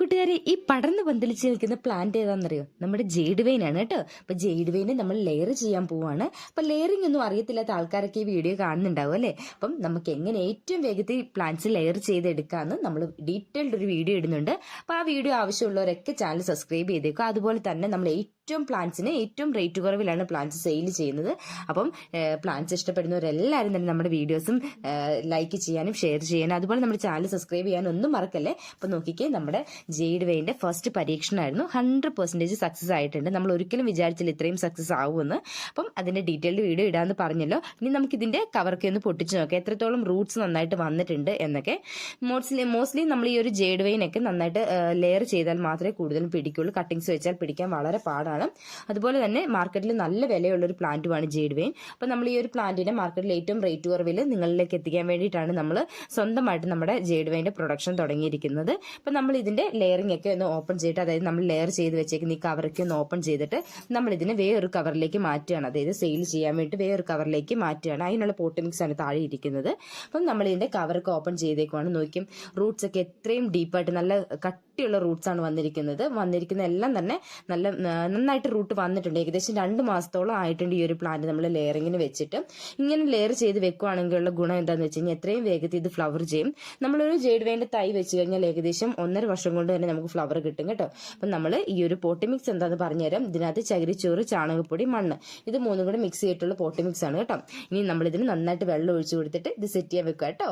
കൂട്ടുകാരെ, ഈ പടർന്ന് പന്തലിച്ച് നിൽക്കുന്ന പ്ലാന്റ് ഏതാണെന്നറിയോ? നമ്മുടെ ജെയ്ഡ് വെയിൻ ആണ് കേട്ടോ. അപ്പൊ ജെയ്ഡ് വെയിനെ നമ്മൾ ലെയർ ചെയ്യാൻ പോവാണ്. അപ്പൊ ലെയറിംഗ് ഒന്നും അറിയത്തില്ലാത്ത ആൾക്കാരൊക്കെ ഈ വീഡിയോ കാണുന്നുണ്ടാവും അല്ലേ? അപ്പം നമുക്ക് എങ്ങനെ ഏറ്റവും വേഗത്തിൽ പ്ലാന്റ്സ് ലെയർ ചെയ്തെടുക്കാമെന്ന് നമ്മൾ ഡീറ്റെയിൽഡ് ഒരു വീഡിയോ ഇടുന്നുണ്ട്. അപ്പൊ ആ വീഡിയോ ആവശ്യമുള്ളവരൊക്കെ ചാനൽ സബ്സ്ക്രൈബ് ചെയ്തേക്കുക. അതുപോലെ തന്നെ നമ്മൾ ഏറ്റവും പ്ലാന്റ്സിന് ഏറ്റവും റേറ്റ് കുറവിലാണ് പ്ലാന്റ്സ് സെയിൽ ചെയ്യുന്നത്. അപ്പം പ്ലാന്റ്സ് ഇഷ്ടപ്പെടുന്നവരെല്ലാവരും തന്നെ നമ്മുടെ വീഡിയോസും ലൈക്ക് ചെയ്യാനും ഷെയർ ചെയ്യാനും അതുപോലെ നമ്മുടെ ചാനൽ സബ്സ്ക്രൈബ് ചെയ്യാനും ഒന്നും മറക്കല്ലേ. അപ്പൊ നോക്കിക്കേ, നമ്മുടെ ജെയ്ഡ് വെയിന്റെ ഫസ്റ്റ് പരീക്ഷണമായിരുന്നു. 100% സക്സസ് ആയിട്ടുണ്ട്. നമ്മൾ ഒരിക്കലും വിചാരിച്ചില്ല ഇത്രയും സക്സസ് ആവുമെന്ന്. അപ്പം അതിന്റെ ഡീറ്റെയിൽഡ് വീഡിയോ ഇടാന്ന് പറഞ്ഞല്ലോ. ഇനി നമുക്ക് ഇതിന്റെ കവറൊക്കെ ഒന്ന് പൊട്ടിച്ച് നോക്കാം, എത്രത്തോളം റൂട്ട്സ് നന്നായിട്ട് വന്നിട്ടുണ്ട് എന്നൊക്കെ. മോസ്റ്റ്ലി നമ്മൾ ഈ ഒരു ജെയ്ഡ് വെയിനൊക്കെ നന്നായിട്ട് ലെയർ ചെയ്താൽ മാത്രമേ കൂടുതലും പിടിക്കുള്ളൂ. കട്ടിങ്സ് വെച്ചാൽ പിടിക്കാൻ വളരെ പാടാണ്. അതുപോലെ തന്നെ മാർക്കറ്റിൽ നല്ല വിലയുള്ളൊരു പ്ലാന്റുമാണ് ജെയ്ഡ് വെയിൻ. അപ്പം നമ്മൾ ഈ ഒരു പ്ലാന്റിനെ മാർക്കറ്റിൽ ഏറ്റവും റേറ്റ് കുറവിൽ നിങ്ങളിലേക്ക് എത്തിക്കാൻ വേണ്ടിയിട്ടാണ് നമ്മൾ സ്വന്തമായിട്ട് നമ്മുടെ ജെയ്ഡ് വെയിന്റെ പ്രൊഡക്ഷൻ തുടങ്ങിയിരിക്കുന്നത്. അപ്പം നമ്മൾ ഇതിന്റെ ലെയറിംഗ് ഒക്കെ ഒന്ന് ഓപ്പൺ ചെയ്തിട്ട്, അതായത് നമ്മൾ ലെയർ ചെയ്ത് വെച്ചേക്കുന്ന ഈ കവറൊക്കെ ഒന്ന് ഓപ്പൺ ചെയ്തിട്ട് നമ്മൾ ഇതിനെ വേറൊരു കവറിലേക്ക് മാറ്റുകയാണ്. അതായത് സെയിൽ ചെയ്യാൻ വേണ്ടി വേറൊരു കവറിലേക്ക് മാറ്റുകയാണ്. അതിനുള്ള പോട്ട് മിക്സ് ആണ് താഴെ ഇരിക്കുന്നത്. അപ്പം നമ്മൾ ഇതിന്റെ കവറൊക്കെ ഓപ്പൺ ചെയ്തേക്കുവാണ്. നോക്കിയും റൂട്ട്സ് ഒക്കെ എത്രയും ഡീപ്പായിട്ട് നല്ല കട്ടിയുള്ള റൂട്ട്സ് ആണ് വന്നിരിക്കുന്ന എല്ലാം തന്നെ നന്നായിട്ട് റൂട്ട് വന്നിട്ടുണ്ട്. ഏകദേശം 2 മാസത്തോളം ആയിട്ടുണ്ട് ഈ ഒരു പ്ലാന്റ് നമ്മൾ ലെയറിങ്ങിന് വെച്ചിട്ട്. ഇങ്ങനെ ലെയർ ചെയ്ത് വെക്കുവാണെങ്കിലുള്ള ഗുണം എന്താണെന്ന് വെച്ച് കഴിഞ്ഞാൽ എത്രയും വേഗത്തിൽ ഇത് ഫ്ലവർ ചെയ്യും. നമ്മളൊരു ജെയ്ഡ് വെയിന്റെ തൈ വെച്ച് കഴിഞ്ഞാൽ ഏകദേശം 1.5 വർഷം കൊണ്ട് തന്നെ നമുക്ക് ഫ്ലവർ കിട്ടും കേട്ടോ. അപ്പം നമ്മൾ ഈ ഒരു പോട്ടി മിക്സ് എന്താന്ന് പറഞ്ഞുതരാം. ഇതിനകത്ത് ചകിരിച്ചോറ്, ചാണകപ്പൊടി, മണ്ണ്, ഇത് മൂന്നും കൂടെ മിക്സ് ചെയ്തിട്ടുള്ള പോട്ടി മിക്സ് ആണ് കേട്ടോ. ഇനി നമ്മൾ ഇതിന് നന്നായിട്ട് വെള്ളം ഒഴിച്ചു കൊടുത്തിട്ട് ഇത് സെറ്റ് ചെയ്യാൻ വെക്കുക കേട്ടോ.